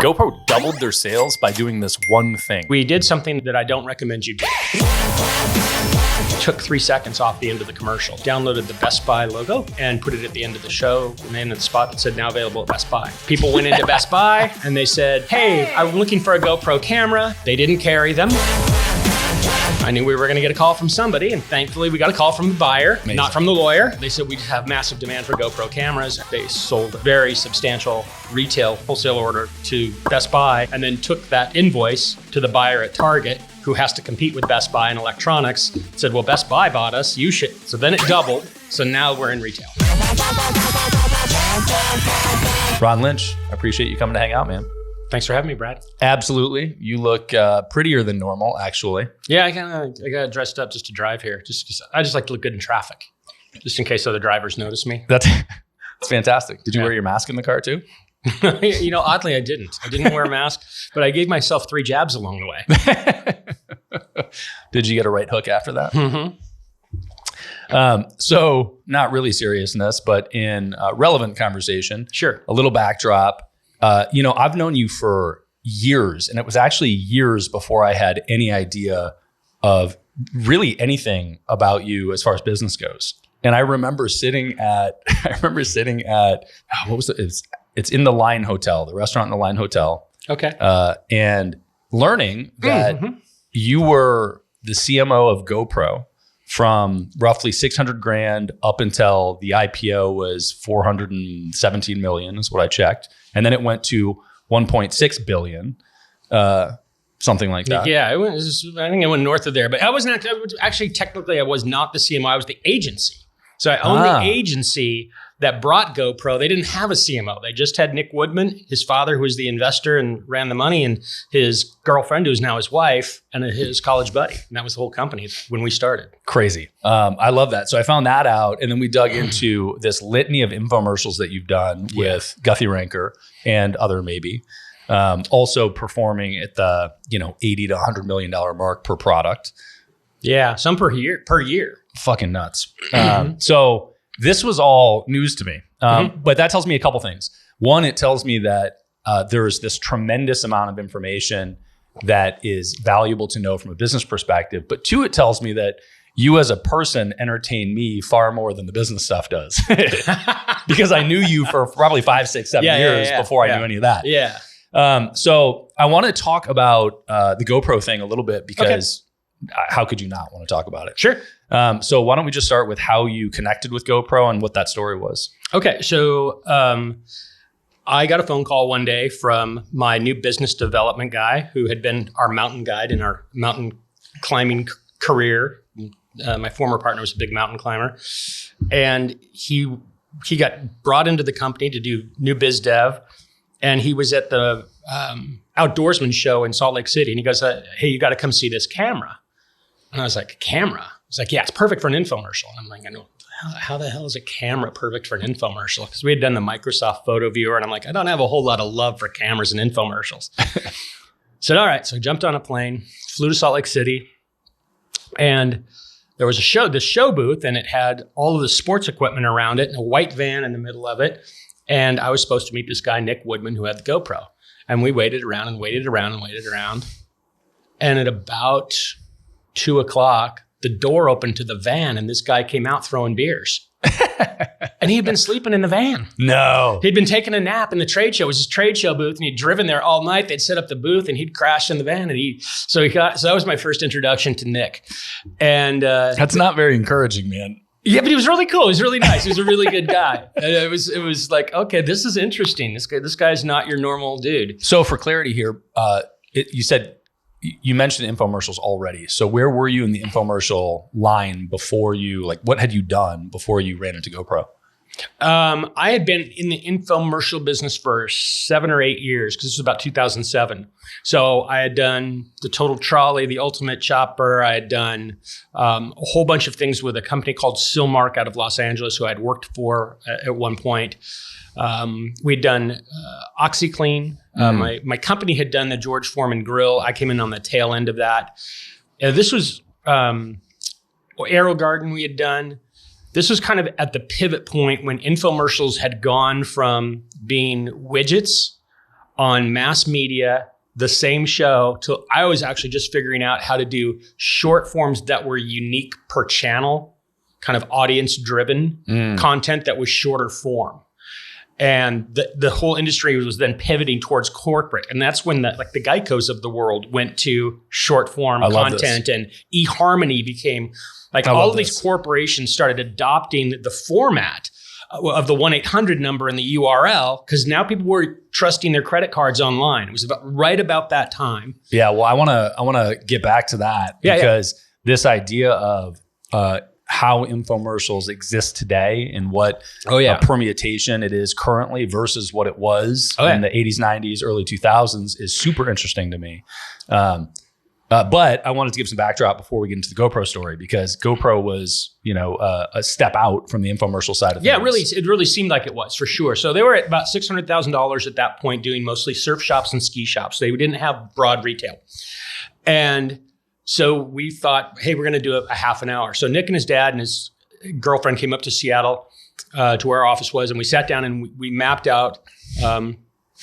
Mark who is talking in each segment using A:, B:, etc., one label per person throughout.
A: GoPro doubled their sales by doing this one thing.
B: We did something that I don't recommend you do. Took 3 seconds off the end of the commercial, downloaded the Best Buy logo and put it at the end of the show and then in the spot that said now available at Best Buy. People went into Best Buy and they said, hey, I'm looking for a GoPro camera. They didn't carry them. I knew we were going to get a call from somebody, and thankfully we got a call from the buyer, Amazing. Not from the lawyer. They said we have massive demand for GoPro cameras. They sold a very substantial retail wholesale order to Best Buy and then took that invoice to the buyer at Target, who has to compete with Best Buy in electronics, said, well, Best Buy bought us, you should. So then it doubled. So now we're in retail.
A: Ron Lynch, I appreciate you coming to hang out, man.
B: Thanks for having me, Brad.
A: Absolutely. You look prettier than normal, actually.
B: Yeah, I got dressed up just to drive here. I just like to look good in traffic, just in case other drivers notice me.
A: That's fantastic. Did you wear your mask in the car too?
B: You know, oddly, I didn't. I didn't wear a mask, but I gave myself 3 jabs along the way.
A: Did you get a right hook after that?
B: Mm-hmm.
A: So not really seriousness, but in relevant conversation.
B: Sure.
A: A little backdrop. I've known you for years, and it was actually years before I had any idea of really anything about you as far as business goes. And I remember sitting at, what was it? It's in the Line Hotel, the restaurant in the Line Hotel.
B: Okay.
A: And learning that you were the CMO of GoPro from roughly 600 grand up until the IPO was 417 million is what I checked. And then it went to 1.6 billion, something like that.
B: Yeah, I think it went north of there, but I was not, actually technically I was not the CMO, I was the agency. So I owned the agency that brought GoPro. They didn't have a CMO. They just had Nick Woodman, his father, who was the investor and ran the money, and his girlfriend, who's now his wife, and his college buddy. And that was the whole company when we started.
A: Crazy. I love that. So I found that out, and then we dug into this litany of infomercials that you've done with Guthy-Renker and other maybe. Also performing at the $80 to $100 million mark per product.
B: Yeah, some per year.
A: Fucking nuts. So this was all news to me. But that tells me a couple things. One, it tells me that there's this tremendous amount of information that is valuable to know from a business perspective. But 2, it tells me that you as a person entertain me far more than the business stuff does. Because I knew you for probably 5, 6, 7 years before I knew any of that.
B: Yeah.
A: So I want to talk about the GoPro thing a little bit because how could you not want to talk about it?
B: Sure.
A: So why don't we just start with how you connected with GoPro and what that story was?
B: Okay. So I got a phone call one day from my new business development guy who had been our mountain guide in our mountain climbing career. My former partner was a big mountain climber. And he got brought into the company to do new biz dev. And he was at the outdoorsman show in Salt Lake City. And he goes, hey, you got to come see this camera. And I was like, camera? He's like, yeah, it's perfect for an infomercial. And I'm like, I know, how the hell is a camera perfect for an infomercial? Because we had done the Microsoft photo viewer. And I'm like, I don't have a whole lot of love for cameras and infomercials. Said, all right. So I jumped on a plane, flew to Salt Lake City. And there was this show booth, and it had all of the sports equipment around it and a white van in the middle of it. And I was supposed to meet this guy, Nick Woodman, who had the GoPro. And we waited around and waited around and waited around. And at about 2:00, the door opened to the van and this guy came out throwing beers. And he had been sleeping in the van.
A: No.
B: He'd been taking a nap in the trade show. It was his trade show booth, and he'd driven there all night. They'd set up the booth and he'd crashed in the van. And so that was my first introduction to Nick. And
A: that's not very encouraging, man.
B: Yeah, but he was really cool. He was really nice. He was a really good guy. And it was like, okay, this is interesting. This guy's not your normal dude.
A: So for clarity here, you mentioned infomercials already. So where were you in the infomercial line before what had you done before you ran into GoPro?
B: I had been in the infomercial business for 7 or 8 years because this was about 2007. So I had done the Total Trolley, the Ultimate Chopper. I had done a whole bunch of things with a company called Silmark out of Los Angeles, who I'd worked for at one point. We'd done Oxyclean. My company had done the George Foreman grill. I came in on the tail end of that. This was Aero Garden we had done. This was kind of at the pivot point when infomercials had gone from being widgets on mass media, the same show, till I was actually just figuring out how to do short forms that were unique per channel, kind of audience driven content that was shorter form. And the whole industry was then pivoting towards corporate. And that's when the Geicos of the world went to short form content, and eHarmony became like all of these corporations started adopting the format of the 1-800 number and the URL, because now people were trusting their credit cards online. It was right about that time.
A: Yeah. Well, I want to get back to that because this idea of, how infomercials exist today and what permutation it is currently versus what it was in the 80s, 90s, early 2000s is super interesting to me. But I wanted to give some backdrop before we get into the GoPro story, because GoPro was, a step out from the infomercial side of things.
B: Yeah, it really seemed like it was, for sure. So they were at about $600,000 at that point, doing mostly surf shops and ski shops. They didn't have broad retail. And so we thought, hey, we're going to do a half an hour. So Nick and his dad and his girlfriend came up to Seattle to where our office was, and we sat down and we mapped out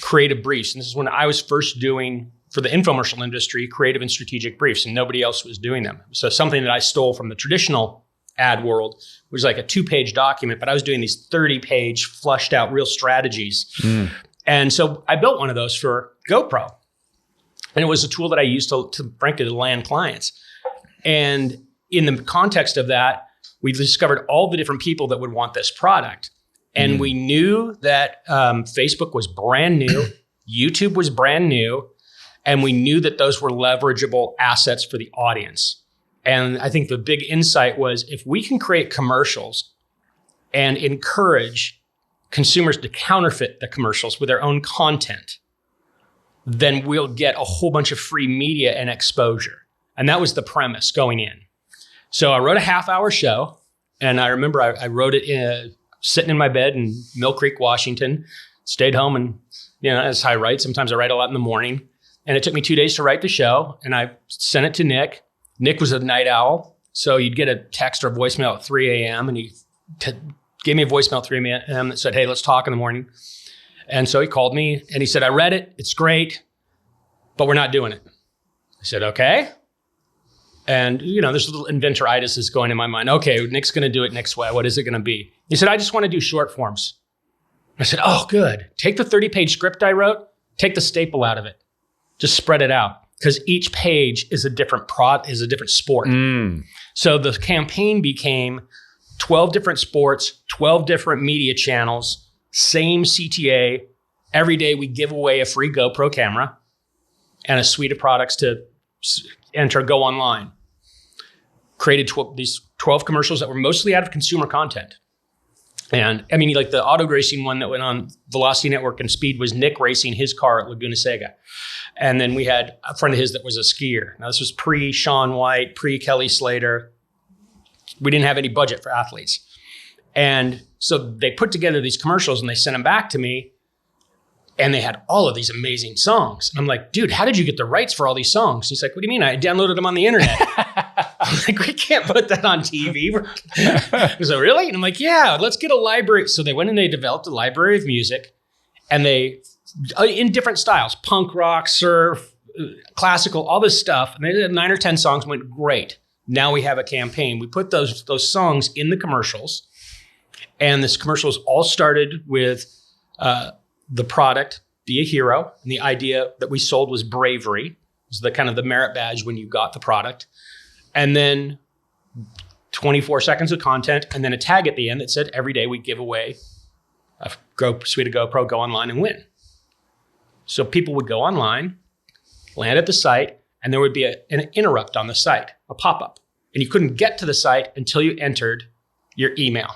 B: creative briefs. And this is when I was first doing, for the infomercial industry, creative and strategic briefs, and nobody else was doing them. So something that I stole from the traditional ad world was like a 2-page document, but I was doing these 30-page flushed out real strategies. And so I built one of those for GoPro. And it was a tool that I used to frankly, to land clients. And in the context of that, we discovered all the different people that would want this product. And we knew that Facebook was brand new, YouTube was brand new, and we knew that those were leverageable assets for the audience. And I think the big insight was, if we can create commercials and encourage consumers to counterfeit the commercials with their own content, then we'll get a whole bunch of free media and exposure. And that was the premise going in. So I wrote a half-hour show, and I remember I wrote it sitting in my bed in Mill Creek, Washington, stayed home, and as I write, sometimes I write a lot in the morning. And it took me 2 days to write the show, and I sent it to Nick. Nick was a night owl, so you'd get a text or a voicemail at 3 a.m., and he gave me a voicemail at 3 a.m. that said, hey, let's talk in the morning. And so he called me and he said, I read it. It's great, but we're not doing it. I said, okay. And, there's a little inventoritis is going in my mind. Okay, Nick's going to do it Nick's way. What is it going to be? He said, I just want to do short forms. I said, oh, good. Take the 30-page script I wrote, take the staple out of it. Just spread it out, because each page is a different sport. So the campaign became 12 different sports, 12 different media channels, same CTA. Every day we give away a free GoPro camera and a suite of products to enter Go Online. Created these 12 commercials that were mostly out of consumer content. And I mean, like the auto racing one that went on Velocity Network and Speed was Nick racing his car at Laguna Seca. And then we had a friend of his that was a skier. Now this was pre-Shaun White, pre-Kelly Slater. We didn't have any budget for athletes. And so they put together these commercials and they sent them back to me, and they had all of these amazing songs. And I'm like, dude, how did you get the rights for all these songs? He's like, what do you mean? I downloaded them on the internet. I'm like, we can't put that on TV. So really? And I'm like, yeah, let's get a library. So they went and they developed a library of music, and they, in different styles, punk rock, surf, classical, all this stuff. And they did 9 or 10 songs, went great. Now we have a campaign. We put those songs in the commercials. And this commercials all started with the product, be a hero. And the idea that we sold was bravery. It was the kind of the merit badge when you got the product. And then 24 seconds of content, and then a tag at the end that said, every day we give away a suite of GoPro, go online and win. So people would go online, land at the site, and there would be an interrupt on the site, a pop-up. And you couldn't get to the site until you entered your email.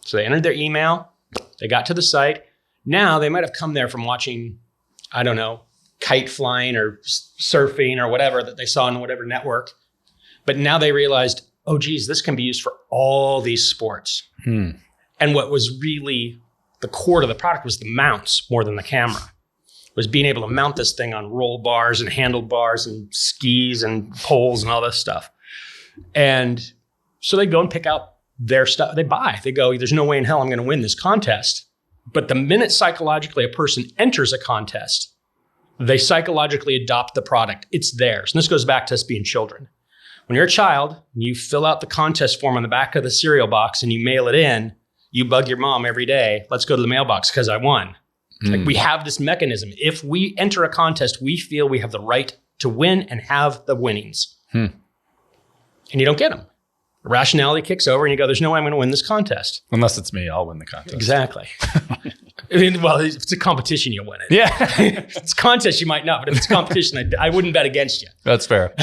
B: So they entered their email, they got to the site. Now they might have come there from watching, I don't know, kite flying or surfing or whatever that they saw on whatever network. But now they realized, oh, geez, this can be used for all these sports. And what was really the core to the product was the mounts more than the camera. Was being able to mount this thing on roll bars and handlebars and skis and poles and all this stuff. And so they go and pick out their stuff. They go, there's no way in hell I'm going to win this contest. But the minute psychologically a person enters a contest, they psychologically adopt the product. It's theirs. And this goes back to us being children. When you're a child, you fill out the contest form on the back of the cereal box and you mail it in, you bug your mom every day, let's go to the mailbox because I won. Like we have this mechanism. If we enter a contest, we feel we have the right to win and have the winnings. And you don't get them. Rationality kicks over and you go, there's no way I'm going to win this contest.
A: Unless it's me, I'll win the contest.
B: Exactly. I mean, well, if it's a competition, you'll win it.
A: Yeah.
B: If it's a contest, you might not. But if it's a competition, I wouldn't bet against you.
A: That's fair.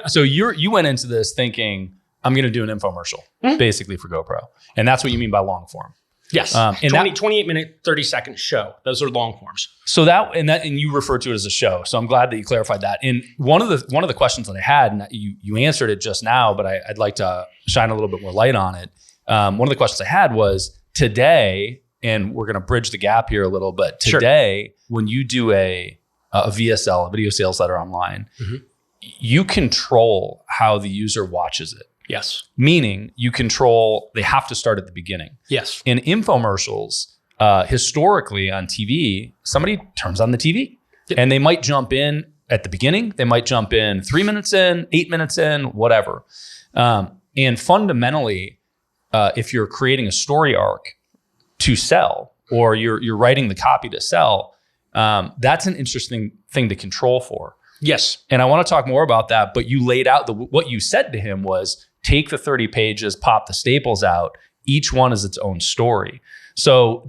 A: So you went into this thinking, I'm going to do an infomercial, basically for GoPro. And that's what you mean by long form.
B: Yes. 28-minute, 30-second show. Those are long forms.
A: So and you refer to it as a show. So I'm glad that you clarified that. And one of the questions that I had, and you answered it just now, but I'd like to shine a little bit more light on it. One of the questions I had was today, and we're going to bridge the gap here a little bit. Today, when you do a VSL, a video sales letter online, you control how the user watches it.
B: Yes.
A: Meaning you control, they have to start at the beginning.
B: Yes.
A: In infomercials, historically on TV, somebody turns on the TV and they might jump in at the beginning. They might jump in 3 minutes in, 8 minutes in, whatever. And fundamentally, if you're creating a story arc to sell, or you're writing the copy to sell, that's an interesting thing to control for.
B: Yes.
A: And I want to talk more about that, but you laid out what you said to him was take the 30 pages, pop the staples out. Each one is its own story. So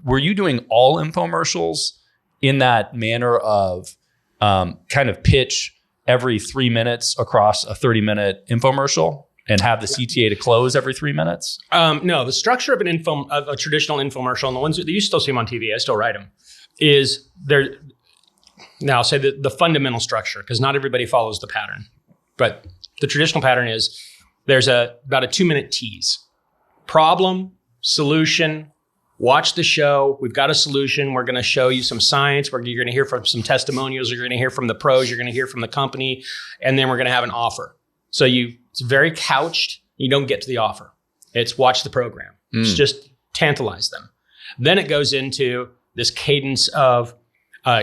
A: were you doing all infomercials in that manner of kind of pitch every 3 minutes across a 30-minute infomercial and have the CTA to close every 3 minutes?
B: No, the structure of a traditional infomercial, and the ones that you still see them on TV, I still write them, is there. Now I'll say the fundamental structure, because not everybody follows the pattern, but the traditional pattern is there's about a 2-minute tease. Problem, solution, watch the show. We've got a solution. We're going to show you some science. You're going to hear from some testimonials. You're going to hear from the pros. You're going to hear from the company. And then we're going to have an offer. So it's very couched. You don't get to the offer. It's watch the program. It's just tantalize them. Then it goes into this cadence of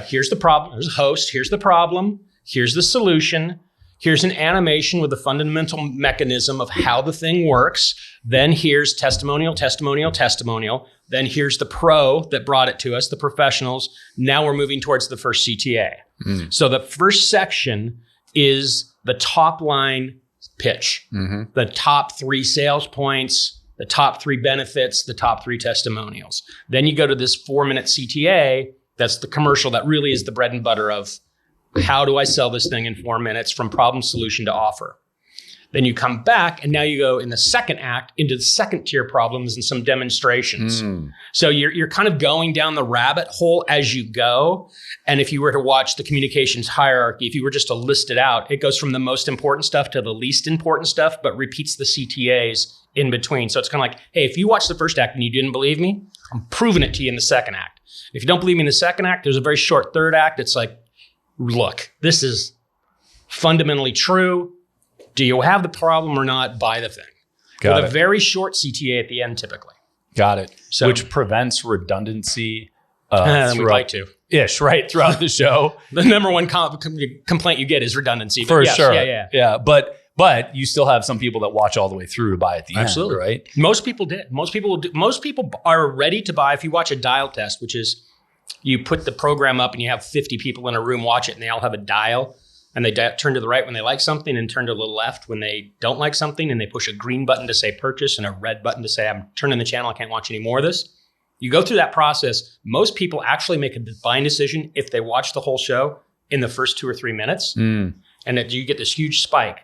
B: here's the problem. There's a host. Here's the problem. Here's the solution. Here's an animation with the fundamental mechanism of how the thing works. Then here's testimonial, testimonial, testimonial. Then here's the pro that brought it to us, the professionals. Now we're moving towards the first CTA. So the first section is the top line pitch, the top 3 sales points, the top 3 benefits, the top 3 testimonials. Then you go to this 4-minute CTA. That's the commercial that really is the bread and butter of how do I sell this thing in 4 minutes from problem solution to offer. Then you come back and now you go in the second act into the second tier problems and some demonstrations. So you're kind of going down the rabbit hole as you go. And if you were to watch the communications hierarchy, if you were just to list it out, it goes from the most important stuff to the least important stuff, but repeats the CTAs in between. So it's kind of like, hey, if you watched the first act and you didn't believe me, I'm proving it to you in the second act. If you don't believe me in the second act, there's a very short third act. It's like, look, this is fundamentally true. Do you have the problem or not? Buy the thing. With a very short CTA at the end, typically.
A: Got it. So, which prevents redundancy.
B: We'd like to.
A: Ish, right? Throughout the show.
B: The number one complaint you get is redundancy.
A: For sure.
B: Yeah.
A: But you still have some people that watch all the way through to buy at the end, right?
B: Most people did. Most people are ready to buy. If you watch a dial test, which is you put the program up and you have 50 people in a room watch it and they all have a dial and they turn to the right when they like something and turn to the left when they don't like something, and they push a green button to say purchase and a red button to say I'm turning the channel, I can't watch any more of this. You go through that process. Most people actually make a buying decision if they watch the whole show in the first 2 or 3 minutes, and that you get this huge spike.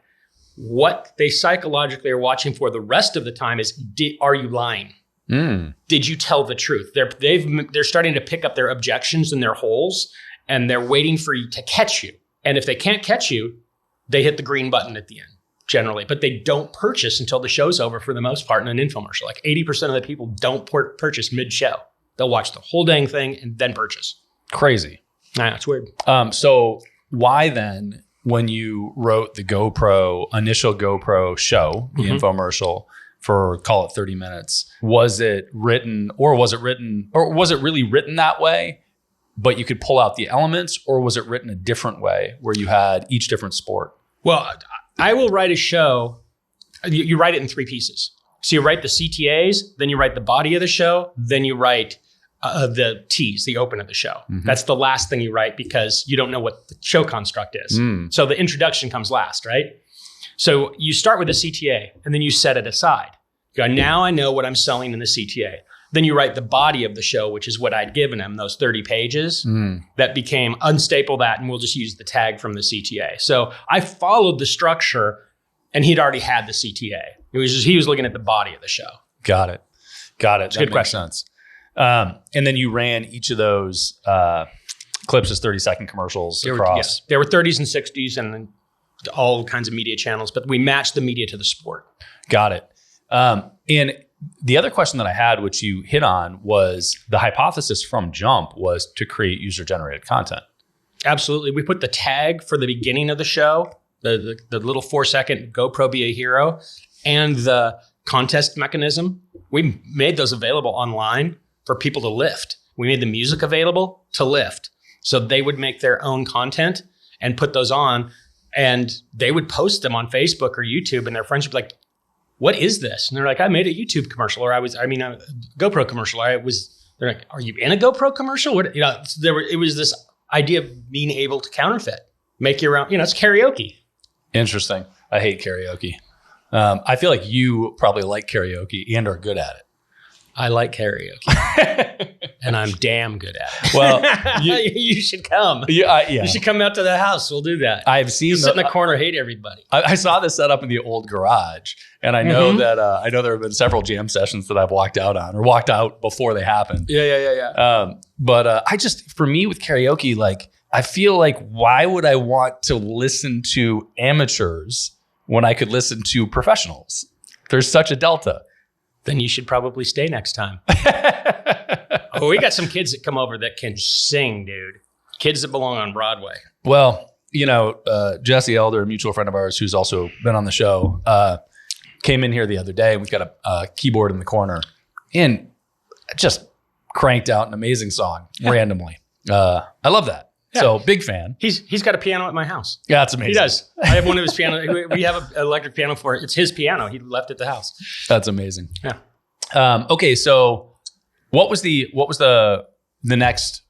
B: What they psychologically are watching for the rest of the time is, are you lying? Did you tell the truth? They're starting to pick up their objections and their holes, and they're waiting for you to catch you. And if they can't catch you, they hit the green button at the end, generally. But they don't purchase until the show's over for the most part in an infomercial. Like 80% of the people don't purchase mid-show. They'll watch the whole dang thing and then purchase.
A: Crazy.
B: Nah, it's weird.
A: So why then, when you wrote the initial GoPro show, the infomercial, for, call it 30 minutes. Was it really written that way, but you could pull out the elements, or was it written a different way where you had each different sport?
B: Well, I will write a show. You write it in 3 pieces. So you write the CTAs, then you write the body of the show, then you write the T's, the open of the show. Mm-hmm. That's the last thing you write because you don't know what the show construct is. So the introduction comes last, right? So you start with the CTA and then you set it aside. You go, now I know what I'm selling in the CTA. Then you write the body of the show, which is what I'd given him, those 30 pages. That became unstaple that, and we'll just use the tag from the CTA. So I followed the structure, and he'd already had the CTA. He was looking at the body of the show.
A: Got it.
B: That
A: good
B: makes
A: sense. And then you ran each of those clips as 30-second commercials across.
B: There were 30s and 60s and all kinds of media channels, but we matched the media to the sport.
A: Got it. And the other question that I had, which you hit on, was the hypothesis from jump was to create user-generated content.
B: Absolutely. We put the tag for the beginning of the show, the little 4-second GoPro Be a Hero, and the contest mechanism. We made those available online for people to lift. We made the music available to lift. So they would make their own content and put those on, and they would post them on Facebook or YouTube, and their friends would be like, what is this? And they're like, I made a YouTube commercial, or a GoPro commercial. They're like, are you in a GoPro commercial? What, it was this idea of being able to counterfeit, make your own, it's karaoke.
A: Interesting. I hate karaoke. I feel like you probably like karaoke and are good at it.
B: I like karaoke. And I'm damn good at it.
A: Well,
B: you should come.
A: Yeah.
B: You should come out to the house. We'll do that.
A: I've seen
B: sit in the corner, hate everybody.
A: I saw this set up in the old garage, and I know that I know there have been several jam sessions that I've walked out on or walked out before they happened.
B: Yeah.
A: But for me with karaoke, like I feel like why would I want to listen to amateurs when I could listen to professionals? There's such a delta.
B: Then you should probably stay next time. Oh, we got some kids that come over that can sing, dude. Kids that belong on Broadway.
A: Well, Jesse Elder, a mutual friend of ours who's also been on the show, came in here the other day. We've got a keyboard in the corner and just cranked out an amazing song randomly. I love that. Yeah. So big fan.
B: He's got a piano at my house.
A: Yeah, that's amazing.
B: He does. I have one of his pianos. We have an electric piano for it. It's his piano. He left at the house.
A: That's amazing.
B: Yeah.
A: Okay, so what was the next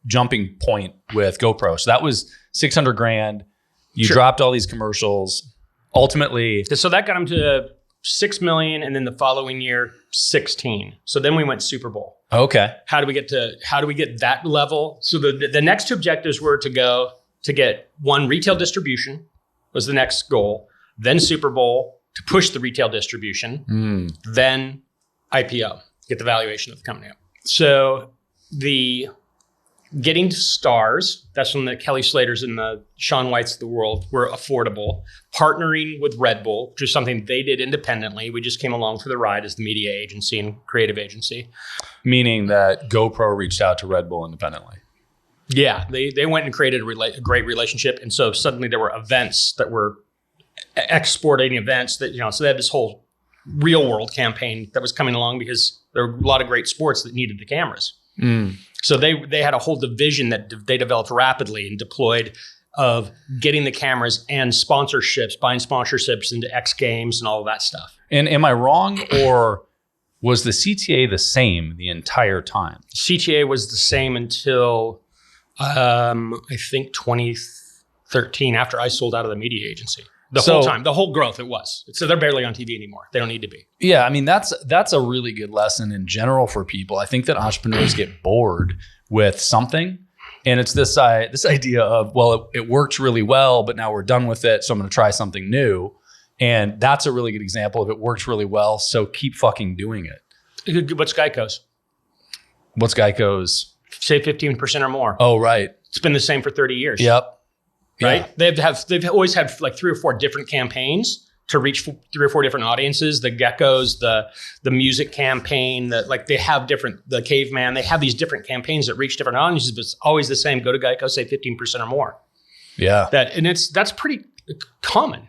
A: jumping point with GoPro? So that was $600,000. You dropped all these commercials. Ultimately,
B: so that got him to $6 million, and then the following year, 16. So then we went Super Bowl.
A: Okay.
B: How do we get that level? So the next 2 objectives were to get one, retail distribution was the next goal, then Super Bowl to push the retail distribution, then IPO, get the valuation of the company up. So the getting to stars, that's when the Kelly Slaters and the Shaun Whites of the world were affordable. Partnering with Red Bull, which is something they did independently. We just came along for the ride as the media agency and creative agency.
A: Meaning that GoPro reached out to Red Bull independently.
B: Yeah, they went and created a great relationship. And so suddenly there were events that were exporting events that, so they had this whole real world campaign that was coming along because there were a lot of great sports that needed the cameras. So they had a whole division that they developed rapidly and deployed of getting the cameras and sponsorships, buying sponsorships into X Games and all of that stuff.
A: And am I wrong, or was the CTA the same the entire time?
B: CTA was the same until I think 2013, after I sold out of the media agency. The whole time, the whole growth it was. So they're barely on TV anymore. They don't need to be.
A: Yeah, I mean, that's a really good lesson in general for people. I think that entrepreneurs get bored with something. And it's this idea of, well, it worked really well, but now we're done with it, so I'm going to try something new. And that's a really good example of it worked really well, so keep fucking doing it.
B: What's Geico's?
A: What's Geico's?
B: Save 15% or more.
A: Oh, right.
B: It's been the same for 30 years.
A: Yep.
B: Right? Yeah. They've always had like 3 or 4 different campaigns to reach 3 or 4 different audiences. The geckos, the music campaign, they have the caveman. They have these different campaigns that reach different audiences, but it's always the same. Go to Geico, save 15% or more.
A: Yeah.
B: That's pretty common.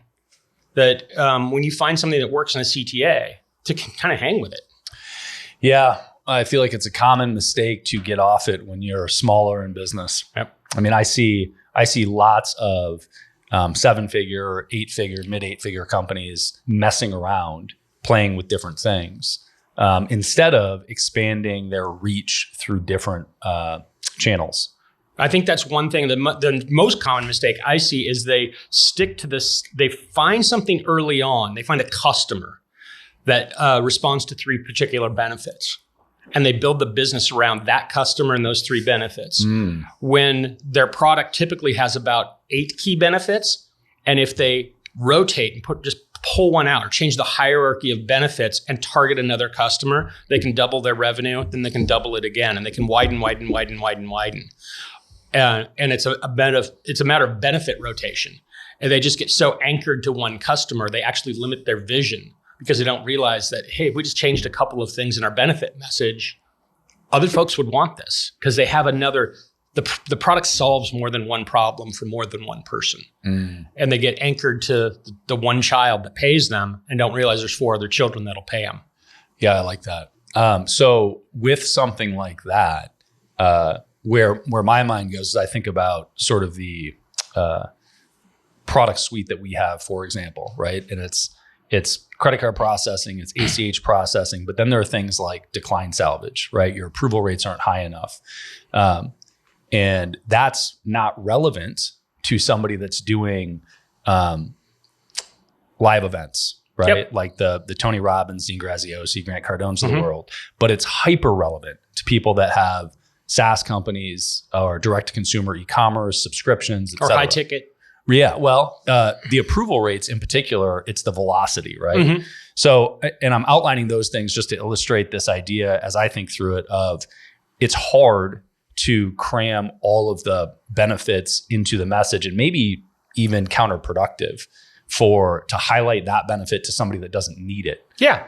B: That when you find something that works in a CTA, kind of hang with it.
A: Yeah. I feel like it's a common mistake to get off it when you're smaller in business.
B: Yep.
A: I mean, I see lots of 7-figure, 8-figure, mid 8-figure companies messing around, playing with different things instead of expanding their reach through different channels.
B: I think that's one thing. The most common mistake I see is they stick to this. They find something early on. They find a customer that responds to 3 particular benefits, and they build the business around that customer and those 3 benefits. When their product typically has about 8 key benefits, and if they rotate and just pull one out or change the hierarchy of benefits and target another customer, they can double their revenue. Then they can double it again, and they can widen. And it's a matter of benefit rotation. And they just get so anchored to one customer, they actually limit their vision because they don't realize that, hey, if we just changed a couple of things in our benefit message, other folks would want this because they have the product solves more than one problem for more than one person. And they get anchored to the one child that pays them and don't realize there's 4 other children that'll pay them.
A: Yeah, I like that. So with something like that, where my mind goes is I think about sort of the product suite that we have, for example, right? And it's credit card processing, it's ACH processing, but then there are things like decline salvage, right? Your approval rates aren't high enough. And that's not relevant to somebody that's doing live events, right? Yep. Like the Tony Robbins, Dean Graziosi, Grant Cardones of the world. But it's hyper relevant to people that have SaaS companies or direct-to-consumer e-commerce, subscriptions, et cetera.
B: Or high ticket.
A: Yeah, well, the approval rates in particular, it's the velocity, right? So, and I'm outlining those things just to illustrate this idea as I think through it of it's hard to cram all of the benefits into the message and maybe even counterproductive to highlight that benefit to somebody that doesn't need it.
B: Yeah,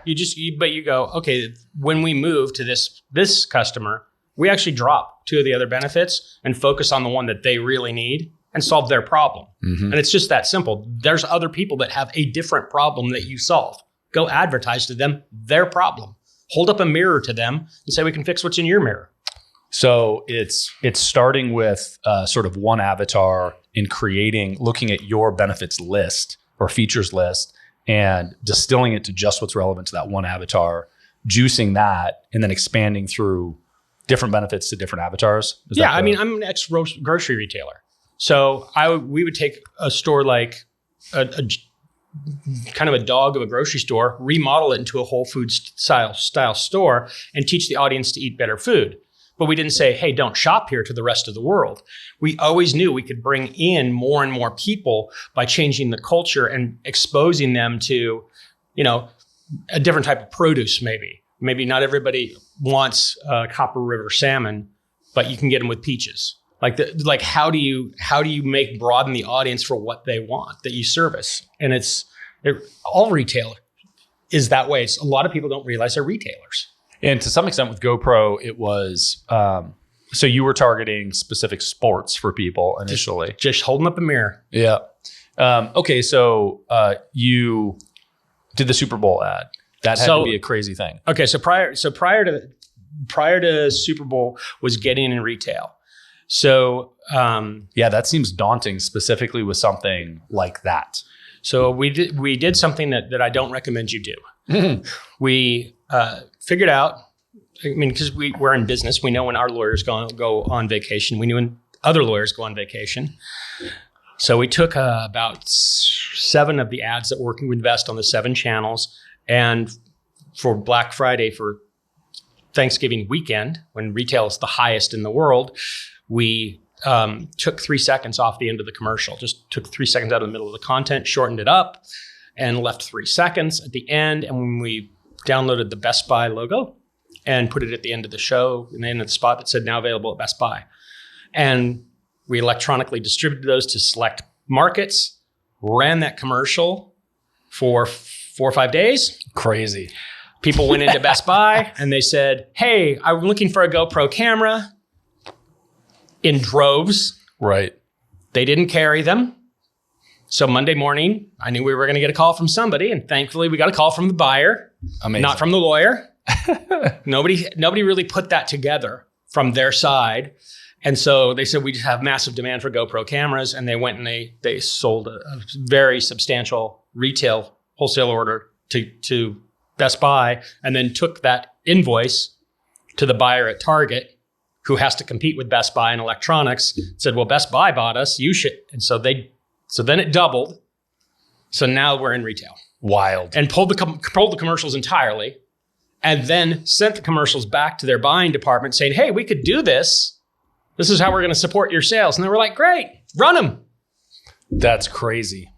B: but you go, okay, when we move to this customer, we actually drop 2 of the other benefits and focus on the one that they really need and solve their problem. And it's just that simple. There's other people that have a different problem that you solve. Go advertise to them their problem. Hold up a mirror to them and say, we can fix what's in your mirror.
A: So it's starting with sort of one avatar in looking at your benefits list or features list and distilling it to just what's relevant to that one avatar, juicing that, and then expanding through different benefits to different avatars?
B: I mean, I'm an ex-grocery retailer. So we would take a store like a kind of a dog of a grocery store, remodel it into a Whole Foods style store, and teach the audience to eat better food. But we didn't say, hey, don't shop here to the rest of the world. We always knew we could bring in more and more people by changing the culture and exposing them to, a different type of produce maybe. Maybe not everybody wants Copper River salmon, but you can get them with peaches. Like how do you broaden the audience for what they want that you service? And all retail is that way. So a lot of people don't realize they're retailers.
A: And to some extent with GoPro, it was, so you were targeting specific sports for people initially.
B: Just holding up a mirror.
A: Yeah. Okay. So you did the Super Bowl ad. That had to be a crazy thing.
B: Okay. So prior to Super Bowl was getting in retail. So,
A: that seems daunting specifically with something like that.
B: So we did something that I don't recommend you do. We figured out, because we're in business, we know when our lawyers go on vacation. We knew when other lawyers go on vacation. So we took about 7 of the ads that we invest on the 7 channels. And for Black Friday, for Thanksgiving weekend, when retail is the highest in the world, we took 3 seconds off the end of the commercial, just took 3 seconds out of the middle of the content, shortened it up, and left 3 seconds at the end. And when we downloaded the Best Buy logo and put it at the end of the show, and then at the spot that said now available at Best Buy. And we electronically distributed those to select markets, ran that commercial for 4 or 5 days.
A: Crazy.
B: People went into Best Buy and they said, hey, I'm looking for a GoPro camera. In droves.
A: Right.
B: They didn't carry them. So Monday morning, I knew we were going to get a call from somebody, and thankfully we got a call from the buyer, not from the lawyer. Nobody really put that together from their side. And so they said, we just have massive demand for GoPro cameras. And they went and they sold a very substantial retail wholesale order to Best Buy, and then took that invoice to the buyer at Target, who has to compete with Best Buy in electronics, said, well, Best Buy bought us, you should. And so then it doubled. So now we're in retail.
A: Wild.
B: And pulled the commercials entirely, and then sent the commercials back to their buying department saying, hey, we could do this. This is how we're going to support your sales. And they were like, great, run them.
A: That's crazy.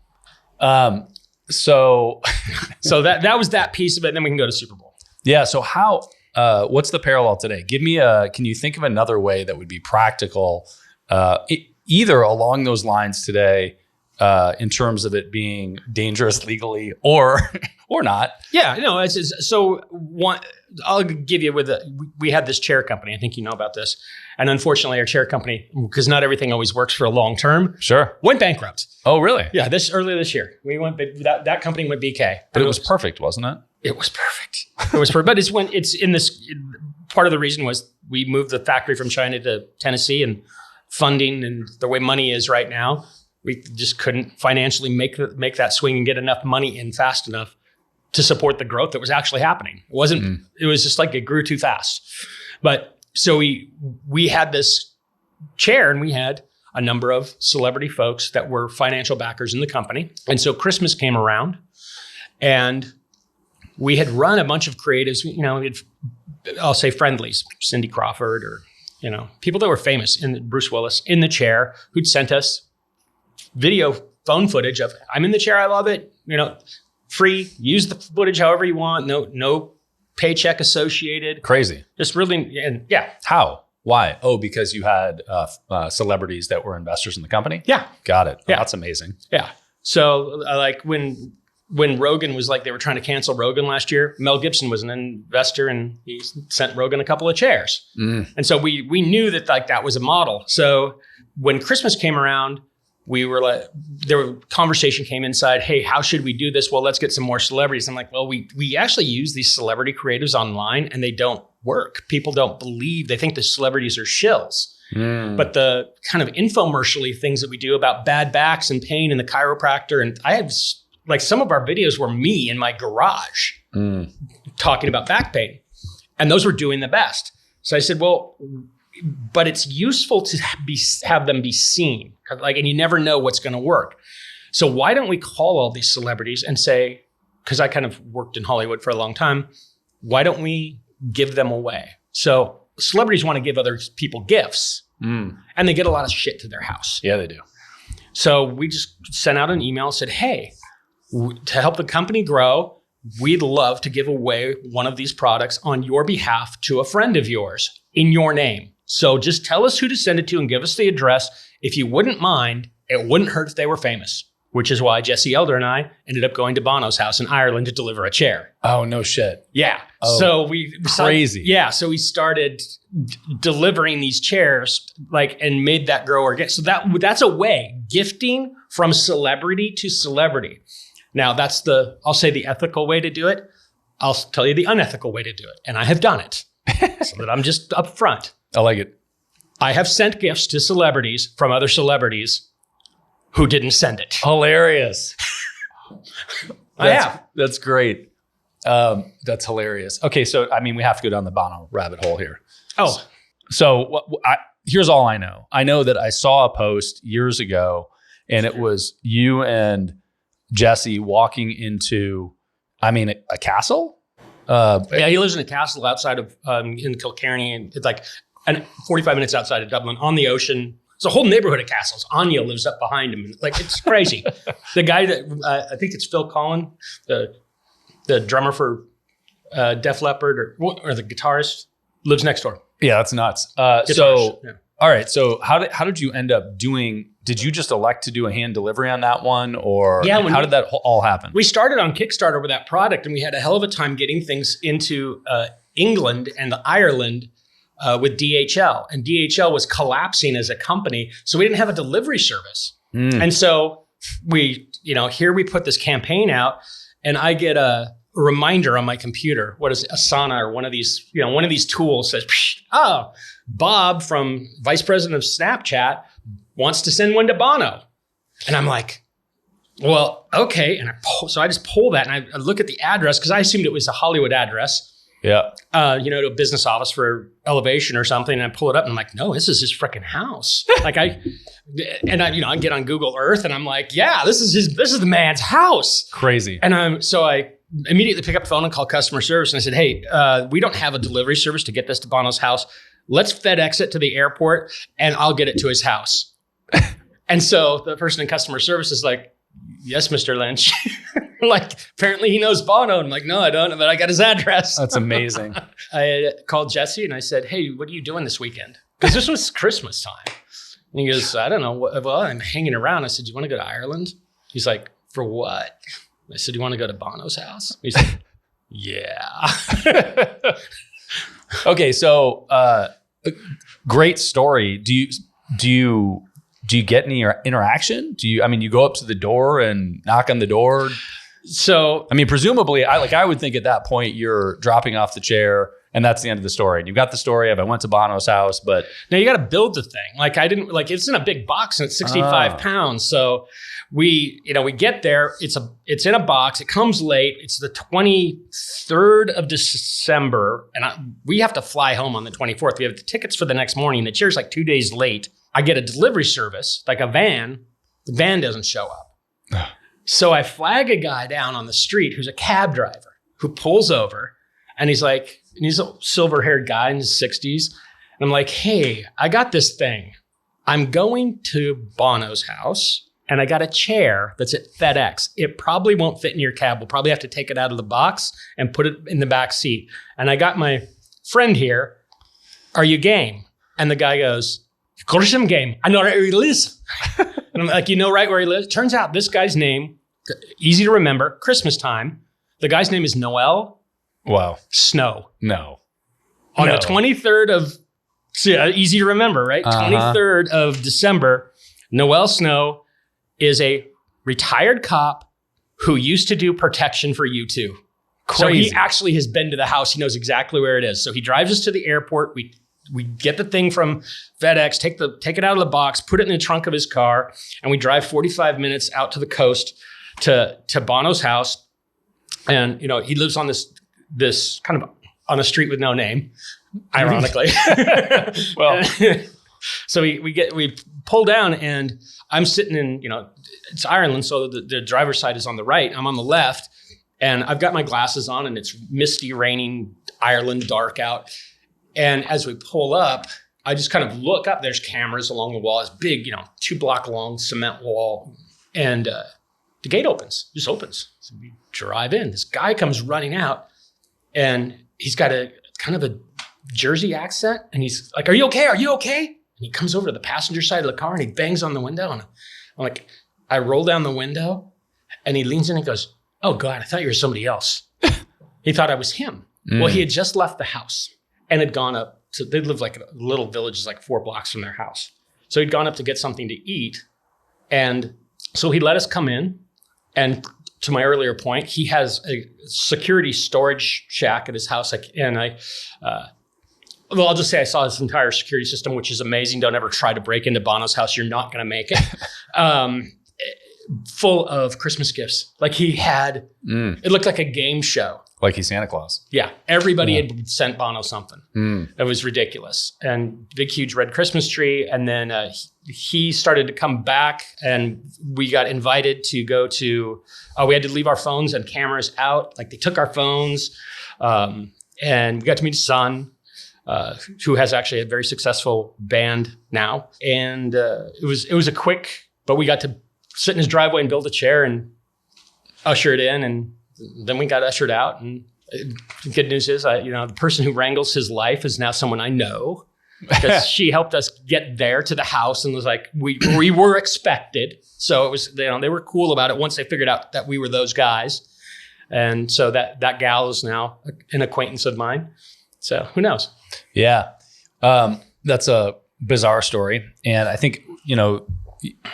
A: So
B: that was that piece of it. And then we can go to Super Bowl.
A: Yeah. So what's the parallel today? Can you think of another way that would be practical, either along those lines today, in terms of it being dangerous legally or not?
B: Yeah, no. I'll give you we had this chair company. I think you know about this. And unfortunately, our chair company, because not everything always works for a long term, went bankrupt.
A: Oh, really?
B: Yeah, earlier this year, that company went BK.
A: But it was perfect, wasn't it?
B: It was perfect. But it's in this. Part of the reason was we moved the factory from China to Tennessee, and funding and the way money is right now, we just couldn't financially make that swing and get enough money in fast enough to support the growth that was actually happening. It wasn't. It was just like it grew too fast. But so we had this chair, and we had a number of celebrity folks that were financial backers in the company. And so Christmas came around, and we had run a bunch of creatives. I'll say friendlies, Cindy Crawford, or people that were famous, Bruce Willis in the chair, who'd sent us video phone footage of, I'm in the chair, I love it, free, use the footage however you want, no paycheck associated.
A: Crazy.
B: Just really, and yeah.
A: How? Why? Oh, because you had celebrities that were investors in the company?
B: Yeah.
A: Got it.
B: Yeah.
A: Oh, that's amazing.
B: Yeah. So like when Rogan was like, they were trying to cancel Rogan last year, Mel Gibson was an investor, and he sent Rogan a couple of chairs. And so we knew that like that was a model. So when Christmas came around, we were like, conversation came inside, hey, how should we do this? Well, let's get some more celebrities. I'm like, well, we actually use these celebrity creatives online, and they don't work. People don't believe, they think the celebrities are shills. But the kind of infomercial-y things that we do about bad backs and pain and the chiropractor, and I have like some of our videos were me in my garage talking about back pain, and those were doing the best. So I said, well, but it's useful to have them be seen, and you never know what's going to work. So why don't we call all these celebrities and say, because I kind of worked in Hollywood for a long time, why don't we give them away? So celebrities want to give other people gifts, and they get a lot of shit to their house.
A: Yeah, they do.
B: So we just sent out an email and said, hey, to help the company grow, we'd love to give away one of these products on your behalf to a friend of yours in your name. So just tell us who to send it to and give us the address. If you wouldn't mind, it wouldn't hurt if they were famous, which is why Jesse Elder and I ended up going to Bono's house in Ireland to deliver a chair.
A: Oh, no shit.
B: Yeah.
A: Oh,
B: so
A: crazy.
B: Yeah. So we started delivering these chairs and made that grow organic. So that's a way, gifting from celebrity to celebrity. Now that's I'll say the ethical way to do it. I'll tell you the unethical way to do it. And I have done it so that I'm just upfront.
A: I like it.
B: I have sent gifts to celebrities from other celebrities who didn't send it.
A: Hilarious.
B: I have.
A: That's great. That's hilarious. Okay, so we have to go down the Bono rabbit hole here.
B: Oh.
A: So here's all I know. I know that I saw a post years ago, and it was you and Jesse walking into, a castle?
B: Yeah, he lives in a castle outside of in Kilkenny, and it's like 45 minutes outside of Dublin on the ocean. It's a whole neighborhood of castles. Anya lives up behind him. It's crazy. The guy that I think it's Phil Collin, the drummer for Def Leppard or the guitarist, lives next door.
A: Yeah, that's nuts. All right. So how did you end up doing? Did you just elect to do a hand delivery on that one, or how did that all happen?
B: We started on Kickstarter with that product, and we had a hell of a time getting things into England and Ireland with DHL. And DHL was collapsing as a company, so we didn't have a delivery service. And so here we put this campaign out, and I get a reminder on my computer. What is it? Asana or one of these tools says, oh, Bob from Vice President of Snapchat wants to send one to Bono. And I'm like, well, okay. And so I just pull that and I look at the address because I assumed it was a Hollywood address.
A: Yeah.
B: To a business office for Elevation or something. And I pull it up and I'm like, no, this is his freaking house. I get on Google Earth and I'm like, yeah, this is the man's house.
A: Crazy.
B: And so I immediately pick up the phone and call customer service. And I said, hey, we don't have a delivery service to get this to Bono's house. Let's FedEx it to the airport and I'll get it to his house. And so the person in customer service is like, yes, Mr. Lynch. Like, apparently he knows Bono. I'm like, no, I don't, but I got his address.
A: That's amazing.
B: I called Jesse and I said, hey, what are you doing this weekend? Because this was Christmas time. And he goes, I don't know. Well, I'm hanging around. I said, do you want to go to Ireland? He's like, for what? I said, do you want to go to Bono's house? He's like, yeah.
A: Okay, so great story. Do you get any interaction? You go up to the door and knock on the door?
B: So,
A: presumably, I would think at that point you're dropping off the chair and that's the end of the story. And you've got the story of I went to Bono's house, but
B: now you got to build the thing. It's in a big box and it's 65 pounds. So we get there. It's in a box. It comes late. It's the 23rd of December, and we have to fly home on the 24th. We have the tickets for the next morning. The chair's like 2 days late. I get a delivery service, like a van. The van doesn't show up. So I flag a guy down on the street who's a cab driver who pulls over, and he's a silver-haired guy in his 60s. And I'm like, hey, I got this thing. I'm going to Bono's house, and I got a chair that's at FedEx. It probably won't fit in your cab. We'll probably have to take it out of the box and put it in the back seat. And I got my friend here. Are you game? And the guy goes, of course I'm game. I know right where he lives. And I'm like, you know right where he lives? Turns out this guy's name, easy to remember, Christmas time. The guy's name is Noel.
A: Wow.
B: Snow.
A: No.
B: On the 23rd of, easy to remember, right? 23rd of December, Noel Snow is a retired cop who used to do protection for U2. Crazy. So he actually has been to the house. He knows exactly where it is. So he drives us to the airport. We get the thing from FedEx, take it out of the box, put it in the trunk of his car, and we drive 45 minutes out to the coast to Bono's house. And he lives on this kind of on a street with no name, ironically.
A: Well,
B: so we pull down, and I'm sitting in, it's Ireland, so the driver's side is on the right. I'm on the left, and I've got my glasses on, and it's misty, raining, Ireland, dark out. And as we pull up, I just kind of look up. There's cameras along the wall. It's big, 2-block long cement wall, and the gate just opens. So we drive in. This guy comes running out, and he's got a kind of a Jersey accent, and he's like, "Are you okay? Are you okay?" And he comes over to the passenger side of the car, and he bangs on the window, and I'm like, I roll down the window, and he leans in and goes, "Oh God, I thought you were somebody else." He thought I was him. Well, he had just left the house and had gone up to, they live like a little village, like 4 blocks from their house. So he'd gone up to get something to eat, and so he let us come in. And to my earlier point, he has a security storage shack at his house. I'll just say I saw his entire security system, which is amazing. Don't ever try to break into Bono's house. You're not going to make it. Full of Christmas gifts. Like he had, it looked like a game show.
A: Like he's Santa Claus.
B: Yeah. Everybody had sent Bono something. It was ridiculous. And big, huge red Christmas tree. And then he started to come back, and we got invited to go to, we had to leave our phones and cameras out. Like they took our phones, and we got to meet his son, who has actually a very successful band now. And it was a quick, but we got to sit in his driveway and build a chair and usher it in, and then we got ushered out. And the good news is, the person who wrangles his life is now someone I know, because she helped us get there to the house, and was like, we were expected. So it was, they were cool about it once they figured out that we were those guys. And so that gal is now an acquaintance of mine. So who knows? Yeah.
A: That's a bizarre story. And I think,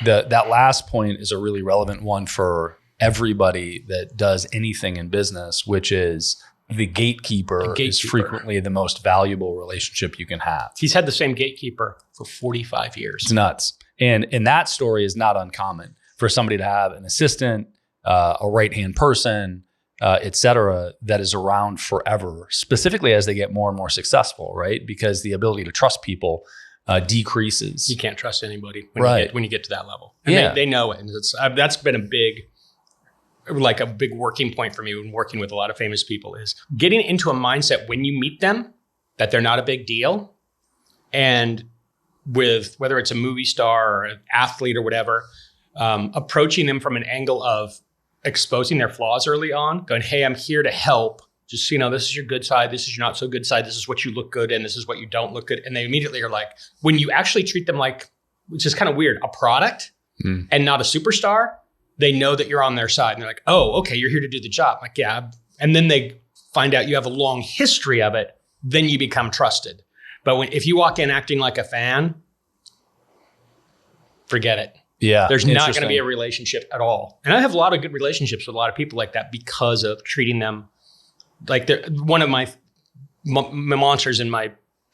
A: that last point is a really relevant one for everybody that does anything in business, which is the gatekeeper is frequently the most valuable relationship you can have.
B: He's had the same gatekeeper for 45 years.
A: It's nuts. And that story is not uncommon for somebody to have an assistant, a right-hand person, et cetera, that is around forever, specifically as they get more and more successful, right? Because the ability to trust people decreases.
B: You can't trust anybody when you get to that level. And they know it. And that's been a big working point for me when working with a lot of famous people is getting into a mindset when you meet them that they're not a big deal. And with whether it's a movie star or an athlete or whatever, approaching them from an angle of exposing their flaws early on, going, hey, I'm here to help. Just, this is your good side. This is your not so good side. This is what you look good in. This is what you don't look good. And they immediately are like, when you actually treat them like, which is kind of weird, a product and not a superstar, they know that you're on their side. And they're like, oh, okay, you're here to do the job. I'm like, yeah. And then they find out you have a long history of it. Then you become trusted. But if you walk in acting like a fan, forget it.
A: Yeah.
B: There's not going to be a relationship at all. And I have a lot of good relationships with a lot of people like that because of treating them like one of my mantras in my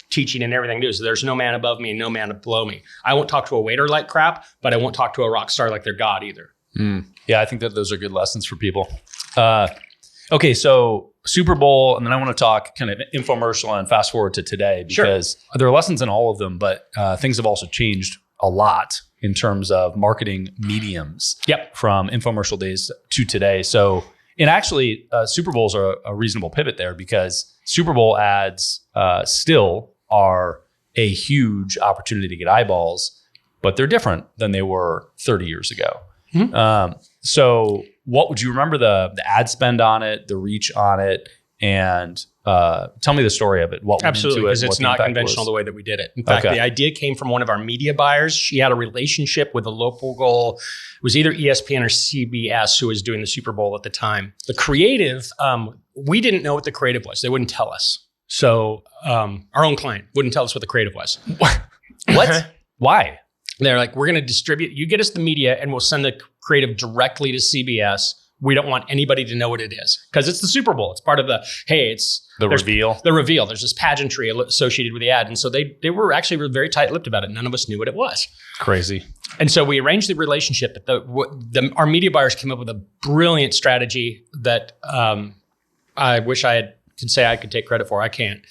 B: teaching and everything is there's no man above me and no man below me. I won't talk to a waiter like crap, but I won't talk to a rock star like they're God either.
A: Yeah, I think that those are good lessons for people. Okay, so Super Bowl, and then I want to talk kind of infomercial and fast forward to today because there are lessons in all of them, but things have also changed a lot in terms of marketing mediums from infomercial days to today. So, and actually Super Bowls are a reasonable pivot there because Super Bowl ads still are a huge opportunity to get eyeballs, but they're different than they were 30 years ago. So what would you remember the ad spend on it, the reach on it, and tell me the story of it. What went
B: Absolutely, because it's not conventional the way that we did it. In fact, the idea came from one of our media buyers. She had a relationship with a local, it was either ESPN or CBS who was doing the Super Bowl at the time. The creative, we didn't know what the creative was. They wouldn't tell us. So our own client wouldn't tell us what the creative was.
A: What? Why?
B: They're like, we're going to distribute, you get us the media and we'll send the creative directly to CBS. We don't want anybody to know what it is because it's the Super Bowl. It's part of it's
A: the reveal.
B: The reveal. There's this pageantry associated with the ad. And so they were actually very tight-lipped about it. None of us knew what it was.
A: Crazy.
B: And so we arranged the relationship. Our media buyers came up with a brilliant strategy that I wish could say I could take credit for. I can't.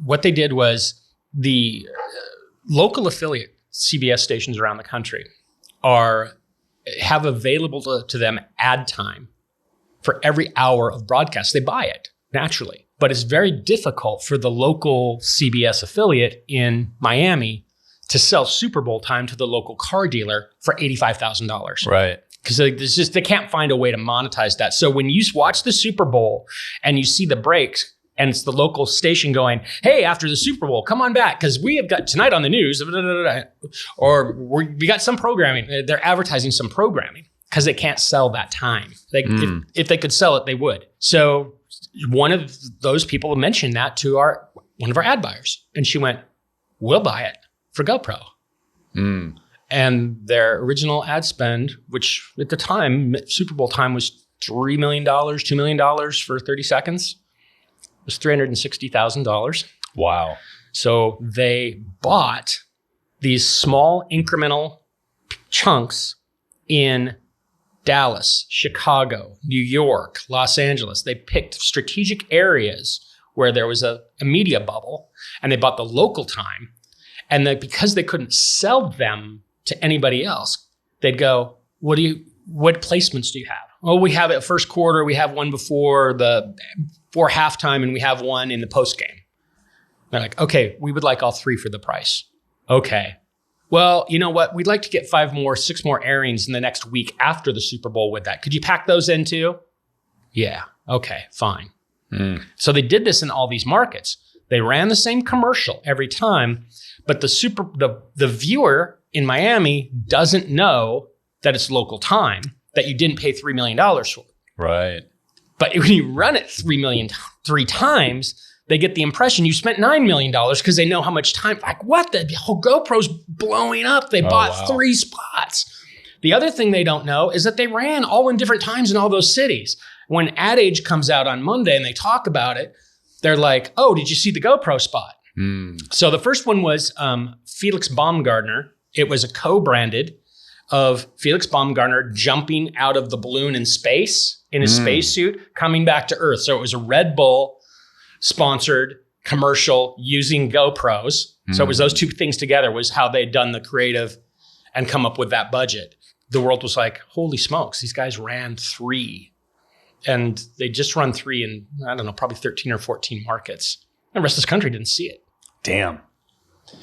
B: What they did was the local affiliate CBS stations around the country have available to them ad time for every hour of broadcast. They buy it naturally, but it's very difficult for the local CBS affiliate in Miami to sell Super Bowl time to the local car dealer for $85,000.
A: Right.
B: Because they can't find a way to monetize that. So when you watch the Super Bowl and you see the breaks, and it's the local station going, hey, after the Super Bowl, come on back because we have got tonight on the news, or we got some programming. They're advertising some programming because they can't sell that time. If they could sell it, they would. So one of those people mentioned that to one of our ad buyers, and she went, we'll buy it for GoPro. And their original ad spend, which at the time, Super Bowl time was $3 million, $2 million for 30 seconds. Was $360,000.
A: Wow.
B: So they bought these small incremental chunks in Dallas, Chicago, New York, Los Angeles. They picked strategic areas where there was a media bubble, and they bought the local time. And because they couldn't sell them to anybody else, they'd go, what placements do you have? Oh, we have it first quarter. We have one before halftime, and we have one in the post game. They're like, okay, we would like all three for the price. Okay. Well, you know what? We'd like to get 6 more airings in the next week after the Super Bowl with that. Could you pack those in too? Yeah. Okay, fine. So they did this in all these markets. They ran the same commercial every time, but the viewer in Miami doesn't know that it's local time, that you didn't pay $3 million for.
A: Right.
B: But when you run it 3 times, they get the impression you spent $9 million because they know how much time. Like, what? The whole GoPro's blowing up. They bought 3 spots. The other thing they don't know is that they ran all in different times in all those cities. When Ad Age comes out on Monday and they talk about it, they're like, oh, did you see the GoPro spot? So the first one was Felix Baumgartner. It was a co-branded of Felix Baumgartner jumping out of the balloon in space, in his spacesuit, coming back to Earth. So it was a Red Bull sponsored commercial using GoPros. So it was those two things together was how they'd done the creative and come up with that budget. The world was like, holy smokes, these guys ran 3. And they just run 3 in, I don't know, probably 13 or 14 markets. The rest of this country didn't see it.
A: Damn.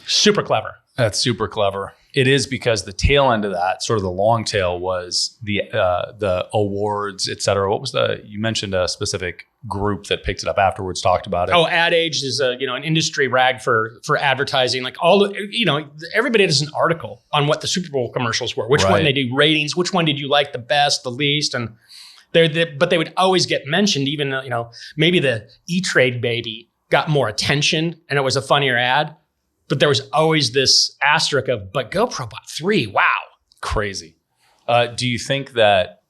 B: Super clever.
A: That's super clever. It is, because the tail end of that, sort of the long tail, was the awards, et cetera. What was you mentioned a specific group that picked it up afterwards, talked about it.
B: Oh, Ad Age is an industry rag for advertising. Like everybody does an article on what the Super Bowl commercials were, which one they do ratings, which one did you like the best, the least, and but they would always get mentioned. Even maybe the E-Trade baby got more attention and it was a funnier ad. But there was always this asterisk of, but GoPro bought 3. Wow.
A: Crazy. Do you think that